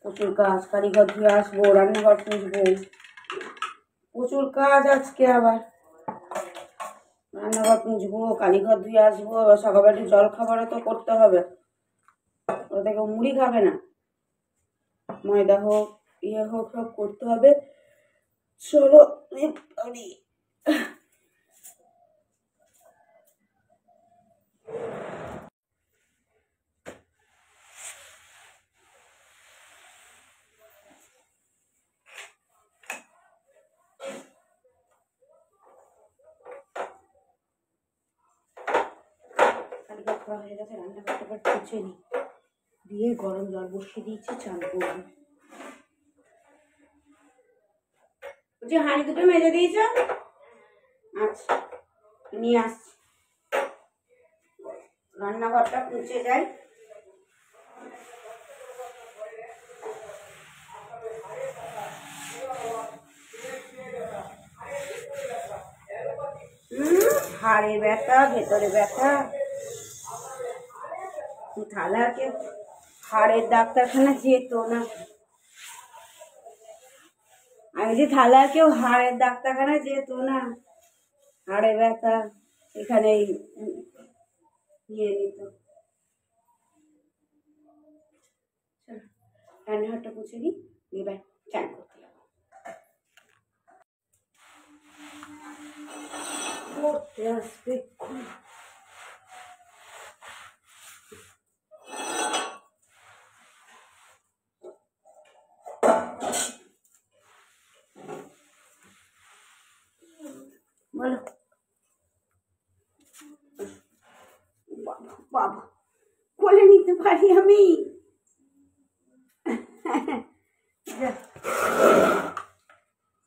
প্রচুর কাজ, কারিঘর ধুয়ে আসবো, রান্নাঘর পুষবো, প্রচুর কাজ আজকে। আবার রান্নাঘর পুষবো, কারিঘর ধুয়ে আসবো, আবার সকালবেলা জল খাবারও তো করতে হবে। ওরা থেকে মুড়ি খাবে না, ময়দা হোক ইয়ে হোক সব করতে হবে। চলো খাওয়া হয়ে গেছে, রান্নাঘরটা পুছে নিই, দিয়ে গরম জল বসিয়ে দিয়েছি, চান করবো। যে হাঁড়ি দুটো মেজে দিয়েছ, আচ্ছা নিয়ে আসছি। রান্নাঘরটা পুছে যাই। হাড়ে ব্যথা, ভেতরে ব্যথা, থালাকে হাড়ের ডাক্তারখানা যেত না। আমি যে থালা কেউ হাড়ের ডাক্তারখানা যেত না, হাড়ে ব্যথা এখানে নিয়ে নিত। রান্নাঘরটা পুছে দিই, এবার চান করতে যাবো। করতে আসবে বলো। বাবা কোলে নিতে পারি আমি?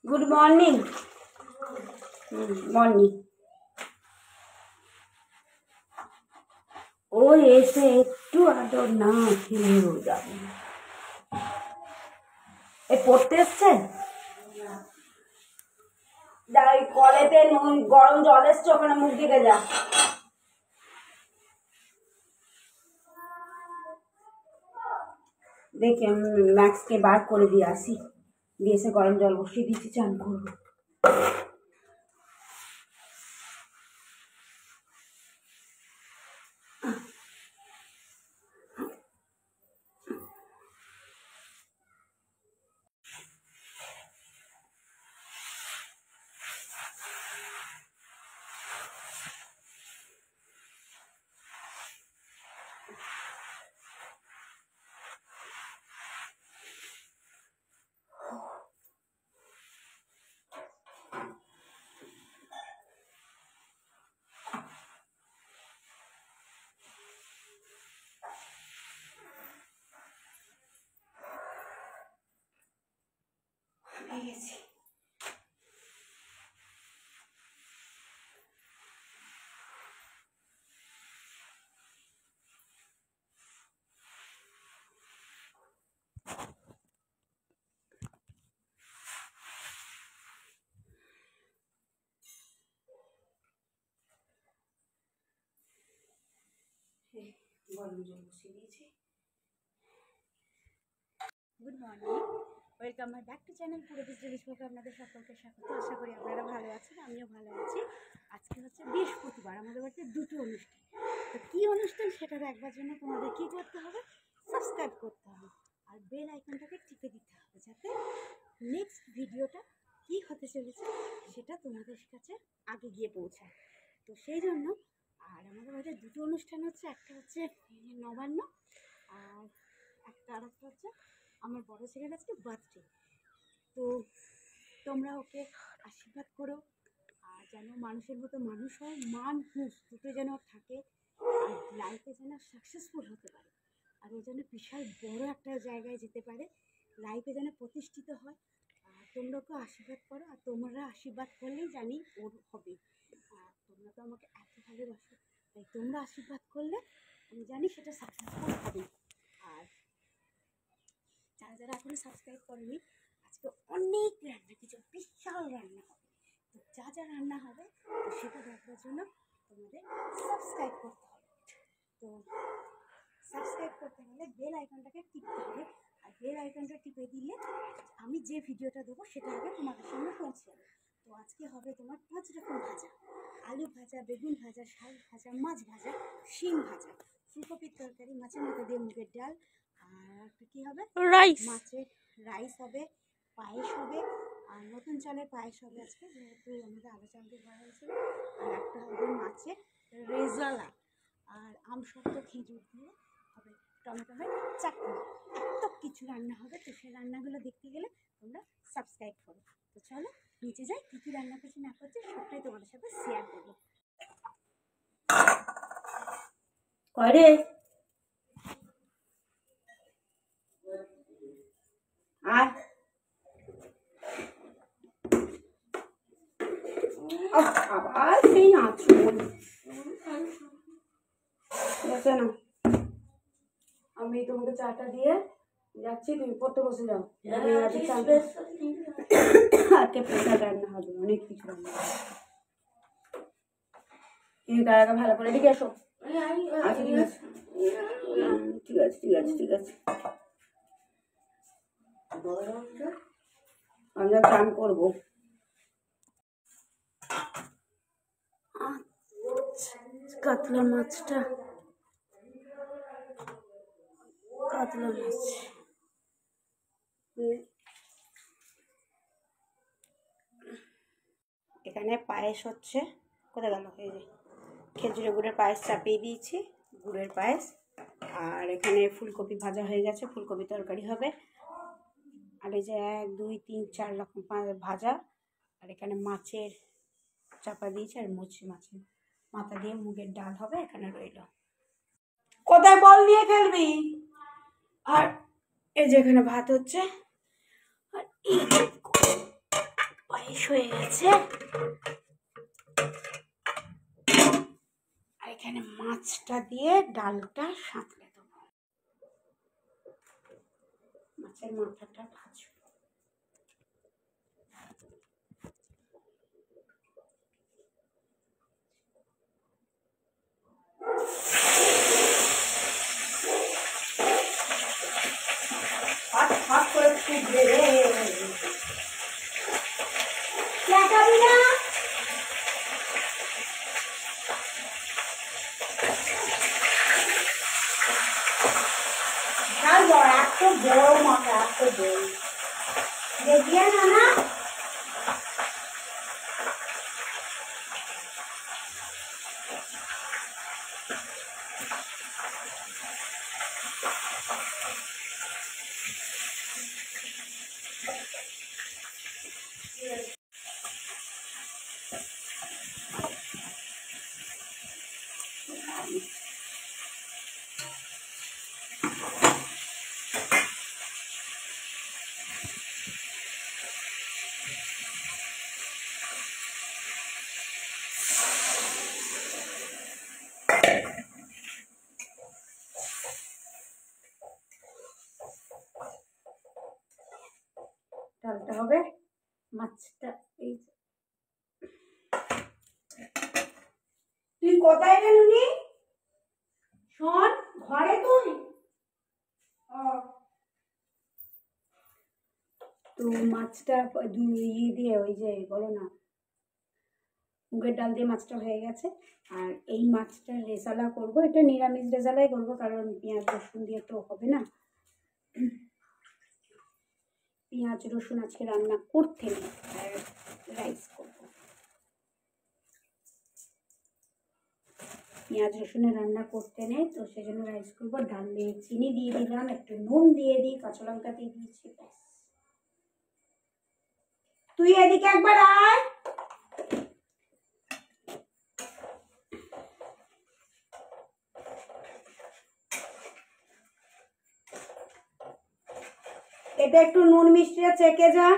Good morning. মর্নিং। ও এসে একটু আদর না খেলেও যাবে। এ পড়তে এসছে, কলেতে গরম জল এসছে, ওখানে মুখ দিকে যা। দেখি আমি ম্যাক্সকে বার করে দিয়ে আসি, দিয়ে এসে গরম জল বসিয়ে দিচ্ছি, চান করবো। গেছি গরম জল বসিয়ে দিয়েছি। Good morning, welcome my back to channel পুরোদিস জিনিসপত্র। আপনাদের সকলকে স্বাগত। আশা করি আপনারা ভালো আছেন, আমিও ভালো আছি। আজকে হচ্ছে বৃহস্পতিবার, আমাদের বাড়িতে দুটো অনুষ্ঠান। তো কী অনুষ্ঠান সেটা দেখবার জন্য তোমাদের কী করতে হবে, সাবস্ক্রাইব করতে হবে আর বেল আইকনটাকে টিপে দিতে হবে, যাতে নেক্সট ভিডিওটা কী হতে চলেছে সেটা তোমাদের কাছে আগে গিয়ে পৌঁছায়। তো সেই জন্য আর আমাদের বাড়িতে দুটো অনুষ্ঠান হচ্ছে, একটা হচ্ছে নবান্ন আর আরেকটা হচ্ছে আমার বড় ছেলের আজকে বার্থডে। তো তোমরা ওকে আশীর্বাদ করো, আর যেন মানুষের মতো মানুষ হয়, মান হুঁশ দুটো যেন থাকে, আর লাইফে যেন সাকসেসফুল হতে পারে, আর ও যেন বিশাল বড় একটা জায়গায় যেতে পারে, লাইফে যেন প্রতিষ্ঠিত হয়। আর তোমরা ওকে আশীর্বাদ করো, আর তোমরা আশীর্বাদ করলেই জানি ওর হবে। আর তোমরা তো আমাকে এত ভালোবাসো, তাই তোমরা আশীর্বাদ করলে আমি জানি সেটা সাকসেসফুল হবে। আর যারা যারা এখনো সাবস্ক্রাইব করেনি, আজকে অনেক রান্না, কিছু বিশাল রান্না হবে। তো যা যা রান্না হবে তো সেটা দেখবার জন্য তোমাদের সাবস্ক্রাইব করতে হবে। তো সাবস্ক্রাইব করতে হলে বেল আইকনটাকে টিপতে হবে, আর বেল আইকনটা টিপে দিলে আমি যে ভিডিওটা দেবো সেটা আগে তোমাদের সামনে পৌঁছে যাবে। তো আজকে হবে তোমার 5 রকম ভাজা, আলু ভাজা, বেগুন ভাজা, শাক ভাজা, মাছ ভাজা, শিম ভাজা, ফুলকপির তরকারি, মাছের মাথা দিয়ে মুগের ডাল, আর একটা কী হবে, রাইস। মাছের রাইস হবে, পায়েস হবে, আর নতুন চালের পায়েস হবে আজকে, যেহেতু আমাদের আলু চাল দিয়ে করা হয়েছিল। আর একটা হবে মাছের রেজালা, আর আমসত্ত্ব খেজুর দিয়ে হবে টমেটোমের চাটনি। এত কিছু রান্না হবে। তো সেই রান্নাগুলো দেখতে গেলে তোমরা সাবস্ক্রাইব করো। তো চলো নিচে যাই, কী কী রান্না করছি না করছি সবটাই তোমাদের সাথে শেয়ার করবো। করে আর আবার সেই আঁচল আছে না। আমি তোমাকে চাটা দিয়ে যাচ্ছি, তুমি পড়তে বসে যাও। আজকে প্রেশার রান্না হবে, অনেক কিছু রান্না হবে। তুমি তার আগে ভালো করে দেখে এসো। আচ্ছা ঠিক আছে, ঠিক আছে ঠিক আছে ঠিক আছে। আমি চান করবো। কাতলা মাছটা, কাতলা মাছ এখানে পায়েস হচ্ছে। কোথায় গেল? এই যে খেজুরের গুড়ের পায়েস চাপিয়ে দিয়েছি, গুড়ের পায়েস। আর এখানে ফুলকপি ভাজা হয়ে গেছে, ফুলকপি তরকারি হবে। আর এই যে 1 2 3 4 রকম ভাজা। আর এখানে মাছের চাপা দিয়েছে, আর মাছের মাথা দিয়ে মুগের ডাল হবে এখানে রইল। কোথায় বল নিয়ে খেলবি? আর এই যে এখানে ভাত হচ্ছে, আর এই পায়েস হয়ে গেছে। আর এখানে মাছটা দিয়ে ডালটা সাঁতলে দেবো, মাছের মাথাটা ভাজবো। বড় মাথা এত বড় দেখিয়ে না না। ডালটা হবে, মাছটা এই। তুই কোথায় গেলি? শোন, ঘরে তুই। তো মাছটা ইয়ে দিয়ে, ওই যে বলো না, মুগের ডাল দিয়ে মাছটা হয়ে গেছে। আর এই মাছটা রেজালা করবো, এটা নিরামিষ রেজালাই করবো, কারণ পেঁয়াজ রসুন দিয়ে তো হবে না। পেঁয়াজ রসুন আজকে রান্না করতে নেই, আর রাইস করবো। পেঁয়াজ রসুনের রান্না করতে নেই, তো সেই জন্য রাইস করবো। ডাল দিয়ে চিনি দিয়ে দিলাম, একটু নুন দিয়ে দিই, কাঁচা লঙ্কা দিয়ে দিয়েছি, ব্যাস। তুই এদিকে একবার আয়। এটা একটু নুন মিষ্টিটা চেকে যা।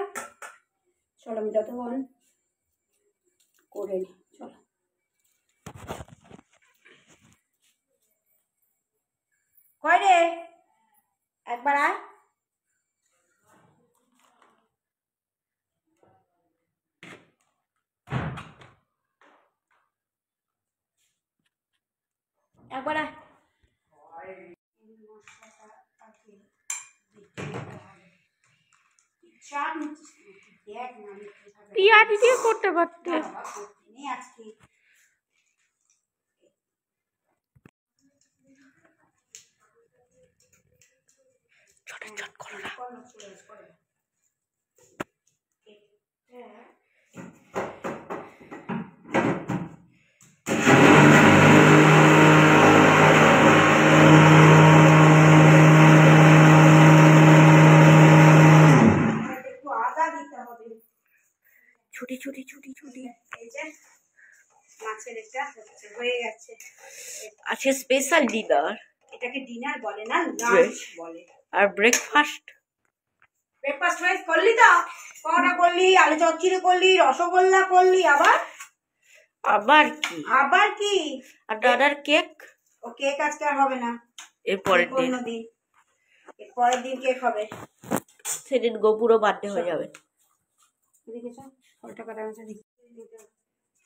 চলো আমি ততক্ষণ করে নি। চলো কয় রে, একবার আয়। একবার আয়। চাপ নিচ্ছিস দেখ না আমি কিভাবে পিয়াজি দিয়ে করতে পারতে। বাবা করতে নেই আজকে। চট করো না। একটু আদা দিতে হবে। ছুটি ছুটি ছুটি ছুটি। এই যে মাছের এটা হয়ে গেছে। আজকে স্পেশাল ডিনার। এটাকে ডিনার বলে না, লাঞ্চ বলে। আর ব্রেকফাস্ট। ব্রেকফাস্ট রাইস করলি তো? পরোটা করলি, আলু চচ্চড়ি করলি, রসগোল্লা করলি, আবার কি? আবার কি? আর দাদার কেক। ও কেক আজকে আর হবে না, এরপরের দিন। অন্যদিন। এর পরের দিন কেক হবে। সেদিন গোপুরও বার্থডে হয়ে যাবে। দেখেছো ফলটা কাটা আছে?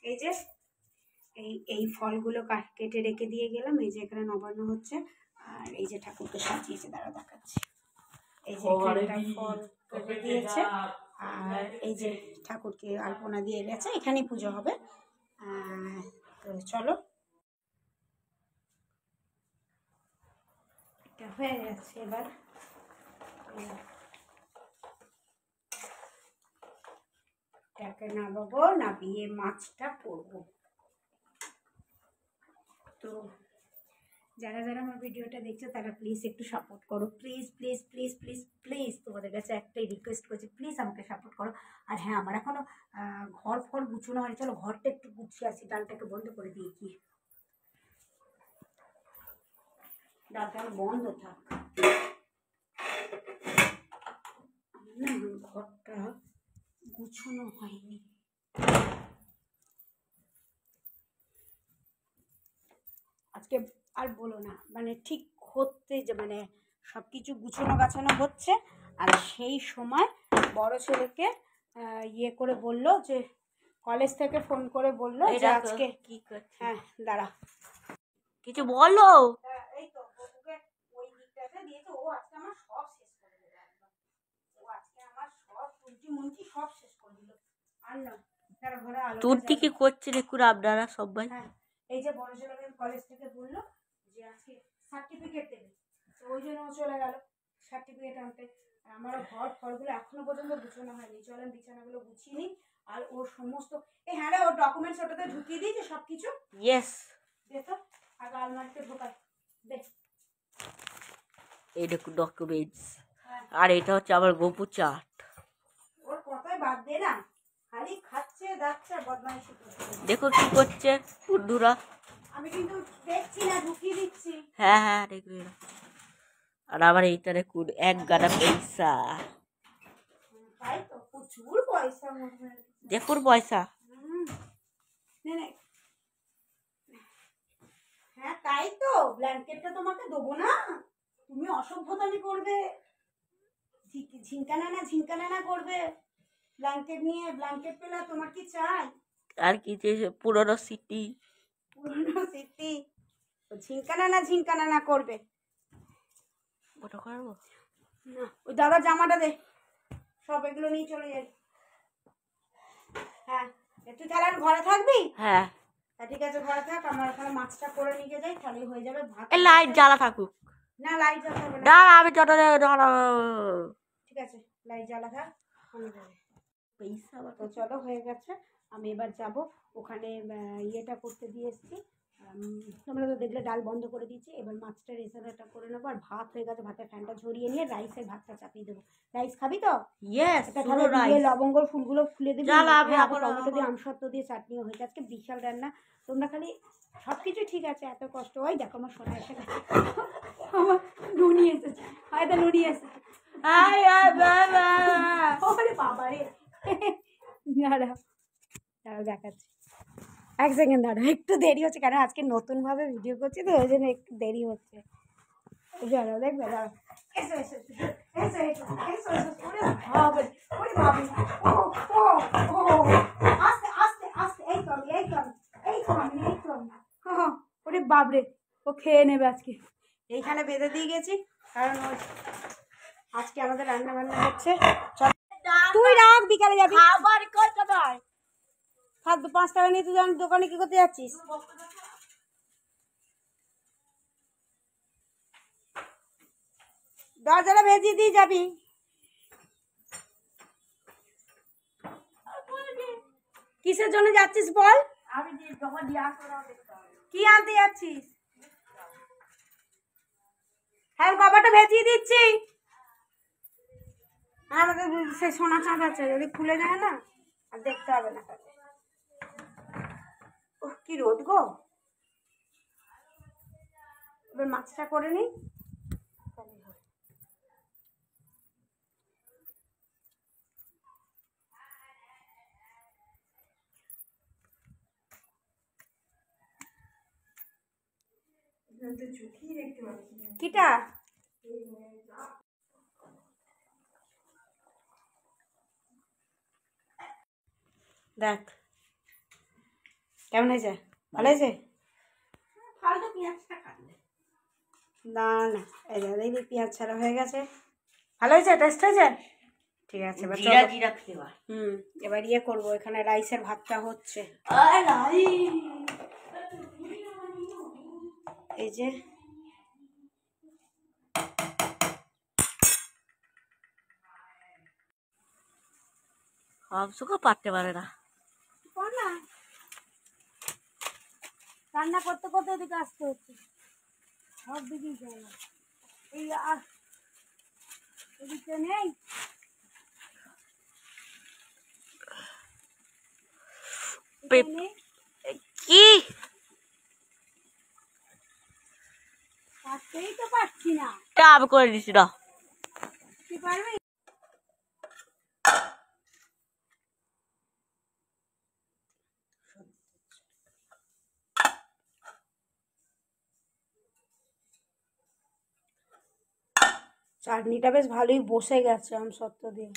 এই যে এই ফলগুলো কেটে রেখে দিয়ে গেলাম। এই যে এখানে নবান্ন হচ্ছে, আর এই যে ঠাকুরকে সাজিয়েছে, দাঁড়া দেখাচ্ছি। এই যে এখানটা ফল কেটে দিয়েছে, আর এই যে ঠাকুরকে আলপনা দিয়ে গেছে, এখানেই পুজো হবে। তো চলো, এটা হয়ে গেছে। এবার এটাকে নামাবো, নামিয়ে মাছটা করবো। তো যারা যারা আমার ভিডিওটা দেখছো তারা প্লিজ একটু সাপোর্ট করো, please please please please please. তোমাদের কাছে একটাই রিকোয়েস্ট করছি, প্লিজ আমাকে সাপোর্ট করো। আর হ্যাঁ, আমার এখনো ঘর ফর গুছানো হয়, চলো ঘরটা একটু গুছিয়ে আসি। ডালটাকে বন্ধ করে দিয়ে কি, ডালটা বন্ধ থাক না, ঘরটা গুছানো হয়নি। আজকে আর বলো না, মানে ঠিক হতে যে মানে সব কিছু গুছানো গাছানো হচ্ছে, আর সেই সময় বড় ছেলেকে ইয়ে করে বললো যে, কলেজ থেকে ফোন করে বললো যে আজকে কি করছে? হ্যাঁ দাঁড়া, কিছু বলো। এই তো বউকে ওই দিকটাতে দিয়েছে। ও আজকে আমার সব শেষ করে দিল একদম। ও আজকে আমার সব তুলটি মুলটি সব শেষ করে দিল। আর না, তার ঘরে আলো তুর্তি কি করছে দেখুন আপনারা সবাই। হ্যাঁ, এই যে বড় ছেলেকে কলেজ থেকে বললো যে আজকে সার্টিফিকেট দেবে, তো ওই জন্য চলে গেল সার্টিফিকেট আনতে। আমার ঘর ফলগুলো এখনো পর্যন্ত গুছানো হয়নি। চলেন বিছানাগুলো গুছিয়ে নিই। আর ওর সমস্ত হ্যাঁ রে, ওর ডকুমেন্টস ওটাতে ঢুকিয়ে দিয়েছে সব কিছু। ইয়েস। দে তো আগে আলমারিতে ঢোকাই দে। এই দেখুন ডকুমেন্টস। আর এটা হচ্ছে আমার গোপু চাট। ওর কথাই বাদ দে না, খালি খাচ্ছে যাচ্ছে বদমাইশি করছে। দেখো কি করছে বন্ধুরা। আমি কিন্তু দেখছি না, ঢুকিয়ে দিচ্ছি। হ্যাঁ হ্যাঁ দেখবে। আর আবার এইটা দেখুন, এক গাদা পয়সা। তাই তো, প্রচুর পয়সা মনে হয়। দেখুন পয়সা। নে নে। হ্যাঁ তাই তো, ব্ল্যাঙ্কেটটা তোমাকে দেবো না, তুমি অসভ্যতামি করবে, ঝিনকানা না করবে ব্ল্যাঙ্কেট নিয়ে। ব্ল্যাঙ্কেট পেলে তোমার কি চাই? আর কি যে পুরনো স্মৃতি। পুরনো স্মৃতি। ঝিনকানা না করবে ওটা করবো না। ওই দাদা জামাটা দে, সব এগুলো নিয়ে চলে যাই। হ্যাঁ, তুই তাহলে আর ঘরে থাকবি? হ্যাঁ। ঠিক আছে, ঘরে থাক। আমার ওখানে মাছটা করে নিয়ে যাই, তাহলে হয়ে যাবে ভাত। এই লাইট জ্বালা থাকুক। না লাইট জ্বালাতে হবে না। দাঁড়া আমি যত ঠিক আছে, লাইট জ্বালা থাক। পয়সা তো চলো হয়ে গেছে। আমি এবার যাব ওখানে, ইয়েটা করতে দিয়ে এসেছি। তোমরা তো দেখলে ডাল বন্ধ করে দিয়েছি। এবার মাছটা রেসারাটা করে নেবো। আর ভাত হয়ে গেছে, ভাতের ফ্যানটা ঝরিয়ে নিয়ে রাইসের ভাতটা চাপিয়ে দেবো। রাইস খাবি তো? ইয়েস। তাহলে দিয়ে লবঙ্গর ফুলগুলো খুলে দিবি। টমেটো দিয়ে আমসত্ত্ব দিয়ে চাটনিও হয়েছে। আজকে বিশাল রান্না। তোমরা খালি সব কিছু ঠিক আছে, এত কষ্ট হয়। দেখো আমার সোনা এসে গেছে, আমার নুনি এসেছে, হয়তো নুনি এসেছে। বাবা রে, দাঁড়াও দেখাচ্ছি, এক সেকেন্ড দাঁড়াও। একটু দেরি হচ্ছে, কারণ আজকে নতুনভাবে ভিডিও করছি তো, ওই জন্য একটু দেরি হচ্ছে। দাঁড়াও, দেখবে, দাঁড়াও। এসো এসো এসো এসো এসো এসো। ওরে বাবা, ওরে বাবা, আস্তে আস্তে আস্তে। এই তো আমি, এই তো আমি, এই তো আমি, এই তো আমি। ওরে বাবরে, ও খেয়ে নেবে আজকে। এইখানে বেঁধে দিয়ে গেছি, কারণ আজকে আমাদের রান্না বান্না হচ্ছে। তুই রাখ, বিকালে যাবি। আবার কত নয় থাক, 5 টাকা নিয়ে তুই দোকানে কি করতে যাচ্ছিস? দরজাটা ভেজিয়ে দিয়ে যাবি। কিসের জন্য যাচ্ছিস বল? আমি যে যখন দিয়ে আসবো দেখতে হবে। কি আনতে যাচ্ছিস? হ্যাঁ, কভারটা ভেজিয়ে দিচ্ছি। আমাদের সে সোনা চাঁদ আছে, যদি খুলে যায় না আর দেখতে হবে না। ওহ, কি রোদ গো। এবার মাছটা করে নি। কিটা দেখ কেমন হয়েছে? ভালো হয়েছে? ফালতু পেঁয়াজটা কাটলে না না, এই যে পেঁয়াজ ছাড়া হয়ে গেছে। ভালো হয়েছে? টেস্ট হয়েছে? ঠিক আছে, এবার জিরা চলো। জিরা ফ্লেভার। এবার ইয়ে করবো, এখানে রাইসের ভাতটা হচ্ছে। এই যে হাফসুকো পারতে পারে না। না, রান্না করতে করতে এদিকে আসতে হচ্ছে, সব দিকেই যায় না। এই এদিকে নেই। কি পারতেই তো পারছি না। টাপ করে দিছি না। তুই পারবি? চাটনিটা বেশ ভালোই বসে গেছে আমসত্ত্ব দিয়ে।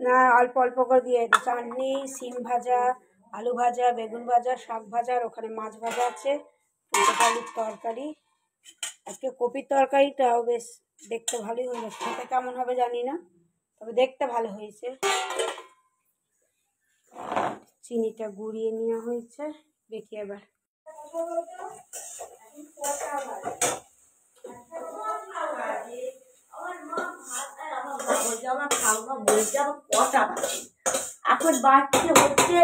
না, অল্প অল্প করে দিয়ে দিই। চাটনি, সিম ভাজা, আলু ভাজা, বেগুন ভাজা, শাক ভাজা, আর ওখানে মাছ ভাজা আছে, ফুলকপি আলুর তরকারি। আজকে কপির তরকারিটাও বেশ দেখতে ভালোই হয়েছে, খেতে কেমন হবে জানি না, তবে দেখতে ভালো হয়েছে। চিনিটা গুঁড়িয়ে নেওয়া হয়েছে, দেখি এবার। আমার খাওয়া বলছে আমার কটা বাজে। এখন বাড়ছে হচ্ছে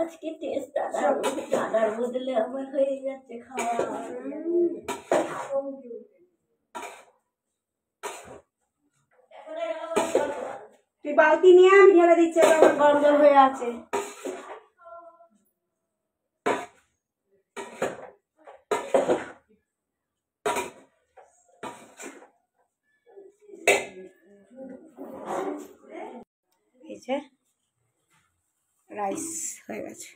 আজকে টেস্ট দাদার বদলে আমার হয়ে যাচ্ছে খাওয়া। তুই বালতি নিয়ে, আমি ঢেলে দিচ্ছি, আমার গরম জল হয়ে আছে। এই যে রাইস হয়ে গেছে।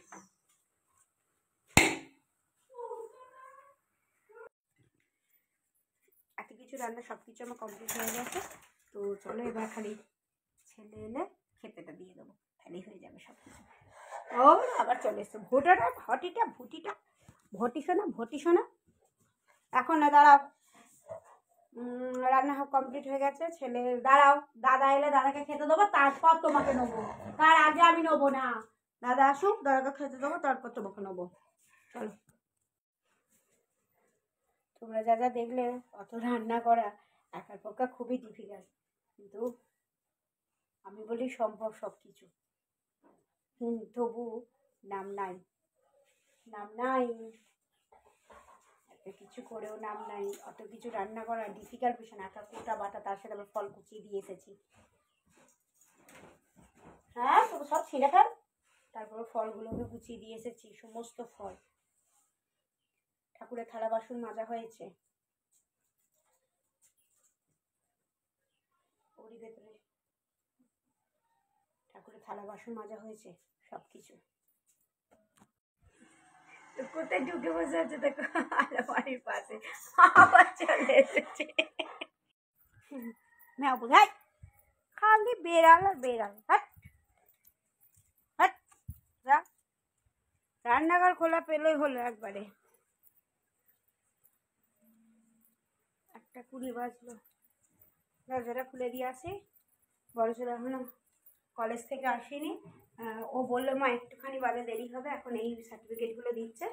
এত কিছু রান্না সব কিছু আমার কমপ্লিট হয়ে গেছে। তো চলো এবার খালি ছেলে এলে খেতেটা দিয়ে দেবো, তাহলেই হয়ে যাবে সব কিছু। ও আবার চলে এসছে ভোটাটা, ভটি শোনা। এখন না, দাঁড়াও, রান্না কমপ্লিট হয়ে গেছে। ছেলে দাঁড়াও, দাদা এলে দাদাকে খেতে দেবো, তারপর তোমাকে নেবো। তার আগে আমি নেবো না। দাদা আসুক, দাদাকে খেতে দেবো, তারপর তোমাকে নেবো। চলো। তোমরা যা যা দেখলে, অত রান্না করা একার পক্ষে খুবই ডিফিকাল্ট, কিন্তু আমি বলি সম্ভব সব কিছু। তবু নাম নাই, এত কিছু করেও নাম নাই। অত কিছু রান্না করা ডিফিকাল্ট বিষয় না, একা কোটা বাটা, তার সাথে আবার ফল কুচিয়ে দিয়ে এসেছি। হ্যাঁ, তো সব ছিঁড়ে ফেল। তারপর ফলগুলোকে কুচিয়ে দিয়ে এসেছি, সমস্ত ফল। ঠাকুরের থালা বাসন মাজা হয়েছে, ওরই ভেতরে ঠাকুরের থালা বাসন মাজা হয়েছে, সব কিছু। কোথায় ঢুকে বসে আছে দেখো, আলমারির পাশে আবার চলে এসেছে। খালি বেড়াল আর বেড়াল। রান্নাঘর খোলা পেলেই হলো একবারে। 8:20 বাজলো, দরজাটা খুলে দিয়ে আসি। বড় ছেলে এখনো কলেজ থেকে আসেনি। ও বললো মা একটুখানি বাদে দেরি হবে, এখন এই সার্টিফিকেটগুলো দিচ্ছে।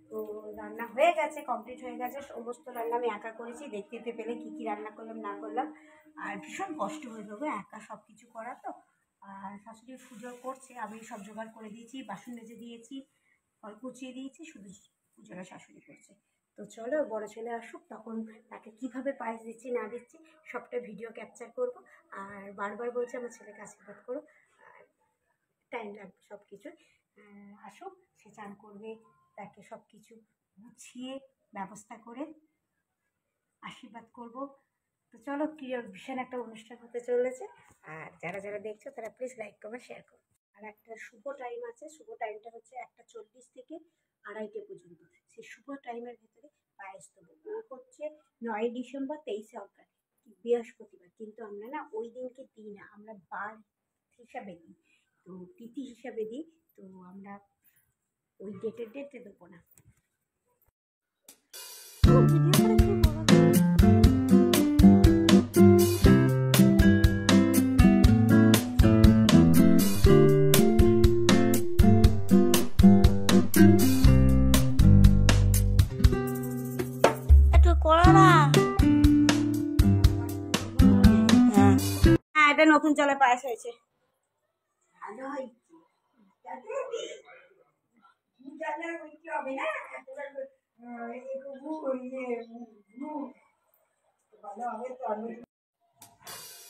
তো রান্না হয়ে গেছে, কমপ্লিট হয়ে গেছে, সমস্ত রান্না আমি একা করেছি। দেখতে পেলে কী কী রান্না করলাম না করলাম। আর ভীষণ কষ্ট হয়ে যাবে একা সব কিছু করা। তো আর শাশুড়ি পুজো করছে, আমি সব জোগাড় করে দিয়েছি, বাসন মেজে দিয়েছি, ফল কুচিয়ে দিয়েছি, শুধু পুজোটা শাশুড়ি করছে। তো চলো বড় ছেলে আসুক, তখন তাকে কিভাবে পায়েস দিচ্ছি না দিচ্ছি সবটা ভিডিও ক্যাপচার করব। আর বারবার বলছে আমার ছেলেকে আশীর্বাদ করো, আর টাইম লাগবে সব কিছু। আসুক, সে চান করবে, তাকে সব কিছু গুছিয়ে ব্যবস্থা করে আশীর্বাদ করব। তো চলো, ভীষণ একটা অনুষ্ঠান হতে চলেছে। আর যারা যারা দেখছো তারা প্লিজ লাইক কমেন্ট শেয়ার করো। আর একটা শুভ টাইম আছে, শুভ টাইমটা হচ্ছে 1:40 থেকে 2:30 পর্যন্ত। সেই শুভ টাইমের ভেতরে পায়েস দেবো। ও হচ্ছে 9 ডিসেম্বর 23 অগ্রাণ, বৃহস্পতিবার। কিন্তু আমরা না ওই দিনকে দিই না, আমরা বার হিসাবে দিই, তো তিথি হিসাবে দিই। তো আমরা ওই ডেটে দেবো না। একটু করো না। হ্যাঁ, হ্যাঁ, এটা নতুন চালে পায়েস হয়েছে।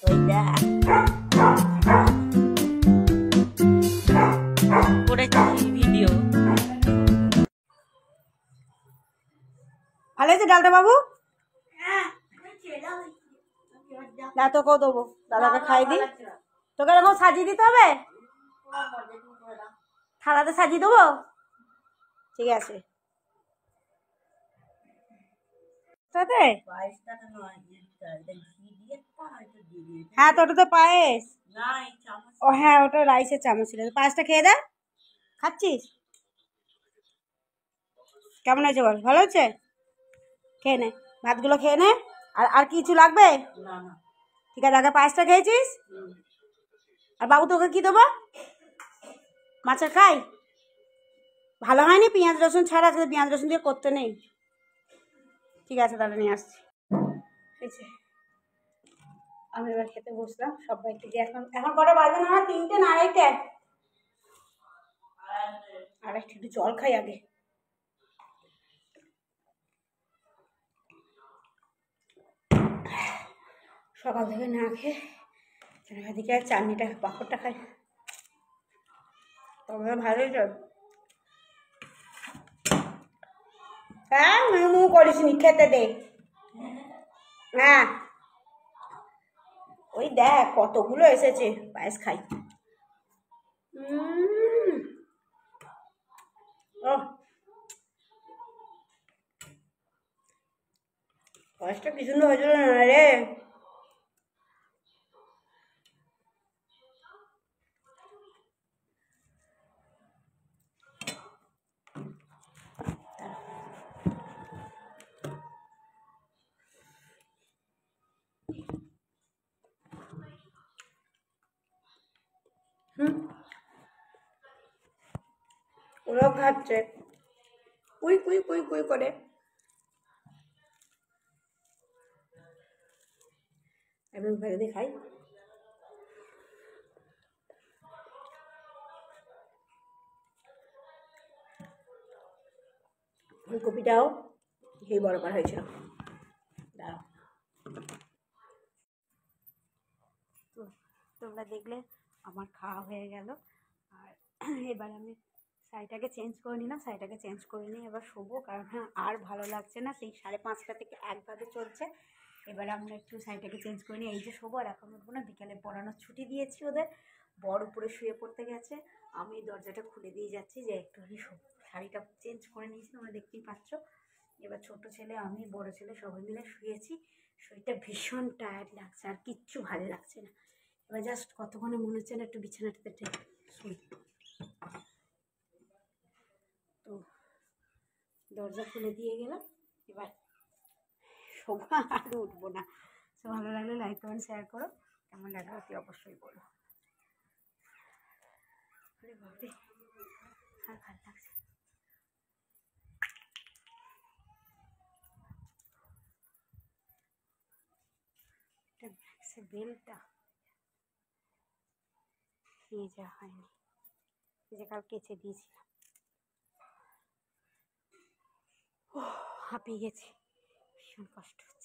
ওই দেখ করেছি ভিডিও। ভালো হয়েছে ডালটা বাবু? না, তোকেও দেবো, দাদাকে খাই দি। তোকে এরকম সাজিয়ে দিতে হবে, থালাতে সাজিয়ে দেবো। ঠিক আছে, সাথে হ্যাঁ, তো ওটা তো পায়েস। ও হ্যাঁ, ওটা রাইসের চামচ ছিল। পায়েসটা খেয়ে দে। খাচ্ছিস? কেমন হয়েছে বল? ভালো হচ্ছে? খেয়ে নে, ভাতগুলো খেয়ে নে। আর কিছু লাগবে? ঠিক আছে, আগে পায়েসটা খেয়েছিস? আর বাবু তোকে কি দেবো? মাছের খাই? ভালো হয়নি, পেঁয়াজ রসুন ছাড়া। আজকে পেঁয়াজ রসুন দিয়ে করতে নেই। ঠিক আছে, তাহলে নিয়ে আসছি। ঠিক আছে, আমি এবার খেতে বসলাম। সবাইকে দিয়ে এখন কটা বাজে না? 3টে না 2:30? 2:30। একটু জল খাই আগে। সকাল থেকে না খেয়ে এদিকে চাটনিটা পাঁপড়টা খাই। তবে ভালোই চল। হ্যাঁ, মু করিস নি, খেতে দে। হ্যাঁ, ওই দেখ কতগুলো এসেছে। পায়েস খাই। ও, পায়েসটা কি সুন্দর হয়েছিল না রে। ওরাও খাচ্ছে কুই কুই কুই কুই করে। আমি ভেজে দিয়ে খাই। ফুলকপিটাও সেই বড় করা হয়েছিল। দাঁড়াও, তো তোমরা দেখলে আমার খাওয়া হয়ে গেল। আর এবার আমি শাড়িটাকে চেঞ্জ করে নিলাম। শাড়িটাকে চেঞ্জ করে নিয়ে এবার শোবো, কারণ হ্যাঁ আর ভালো লাগছে না। সেই 5:30 থেকে 1 বাজে চলছে। এবার আমরা একটু শাড়িটাকে চেঞ্জ করে নিই। এই যে শোবো, আর এখন উঠবো না। বিকালে পড়ানোর ছুটি দিয়েছি ওদের। বড় উপরে শুয়ে পড়তে গেছে, আমি দরজাটা খুলে দিয়ে যাচ্ছি যে একটুখানি শোবো। শাড়িটা চেঞ্জ করে নিয়েছি, তোমরা দেখতেই পাচ্ছ। এবার ছোট ছেলে, আমি, বড় ছেলে সবাই মিলে শুয়েছি। শরীরটা ভীষণ টায়ার্ড লাগছে, আর কিচ্ছু ভালো লাগছে না। এবার জাস্ট কতক্ষণে মনে হচ্ছে না একটু বিছানাটাতে শুই। তো দরজা খুলে দিয়ে গেলাম। এবার শোবো আর উঠবো না। তো ভালো লাগলে লাইক কমেন্ট শেয়ার করো, কেমন লাগলো অতি অবশ্যই বলো। আরে বাবারে, আর ভালো লাগছে। এটা ব্যাগসের বেলটা নিয়ে যাওয়া হয়নি, যে কাল কেচে দিয়েছিলাম। হাঁপিয়ে গেছি, ভীষণ কষ্ট হচ্ছে।